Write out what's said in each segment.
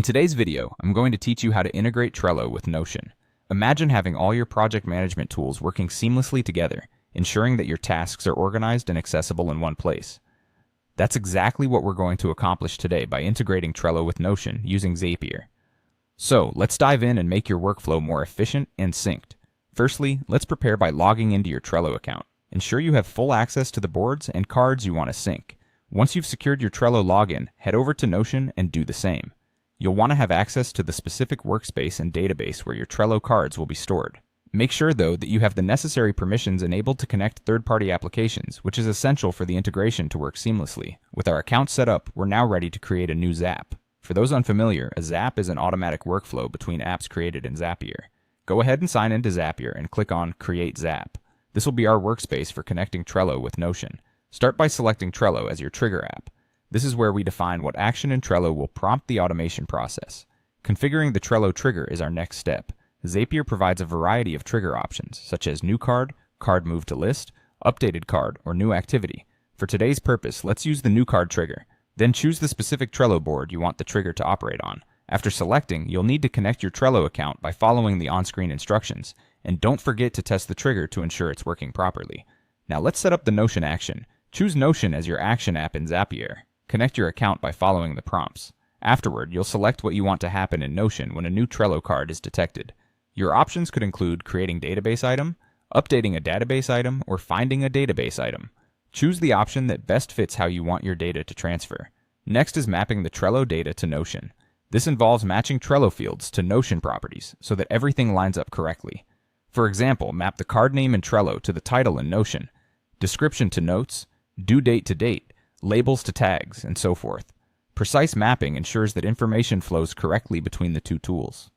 In today's video, I'm going to teach you how to integrate Trello with Notion. Imagine having all your project management tools working seamlessly together, ensuring that your tasks are organized and accessible in one place. That's exactly what we're going to accomplish today by integrating Trello with Notion using Zapier. So, let's dive in and make your workflow more efficient and synced. Firstly, let's prepare by logging into your Trello account. Ensure you have full access to the boards and cards you want to sync. Once you've secured your Trello login, head over to Notion and do the same. You'll want to have access to the specific workspace and database where your Trello cards will be stored. Make sure, though, that you have the necessary permissions enabled to connect third-party applications, which is essential for the integration to work seamlessly. With our account set up, we're now ready to create a new Zap. For those unfamiliar, a Zap is an automatic workflow between apps created in Zapier. Go ahead and sign into Zapier and click on Create Zap. This will be our workspace for connecting Trello with Notion. Start by selecting Trello as your trigger app. This is where we define what action in Trello will prompt the automation process. Configuring the Trello trigger is our next step. Zapier provides a variety of trigger options, such as new card, card move to list, updated card, or new activity. For today's purpose, let's use the new card trigger. Then choose the specific Trello board you want the trigger to operate on. After selecting, you'll need to connect your Trello account by following the on-screen instructions, and don't forget to test the trigger to ensure it's working properly. Now let's set up the Notion action. Choose Notion as your action app in Zapier. Connect your account by following the prompts. Afterward, you'll select what you want to happen in Notion when a new Trello card is detected. Your options could include creating database item, updating a database item, or finding a database item. Choose the option that best fits how you want your data to transfer. Next is mapping the Trello data to Notion. This involves matching Trello fields to Notion properties so that everything lines up correctly. For example, map the card name in Trello to the title in Notion, description to notes, due date to date, labels to tags, and so forth. Precise mapping ensures that information flows correctly between the two tools.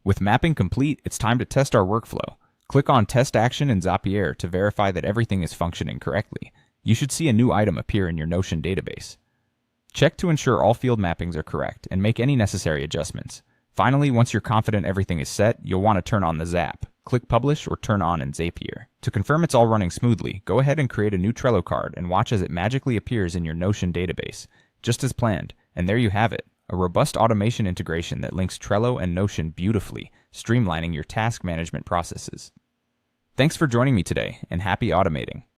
With mapping complete, it's time to test our workflow. Click on Test Action in Zapier to verify that everything is functioning correctly. You should see a new item appear in your Notion database. Check to ensure all field mappings are correct and make any necessary adjustments. Finally, once you're confident everything is set, you'll want to turn on the Zap. Click Publish or Turn On in Zapier. To confirm it's all running smoothly, go ahead and create a new Trello card and watch as it magically appears in your Notion database, just as planned. And there you have it, a robust automation integration that links Trello and Notion beautifully, streamlining your task management processes. Thanks for joining me today, and happy automating.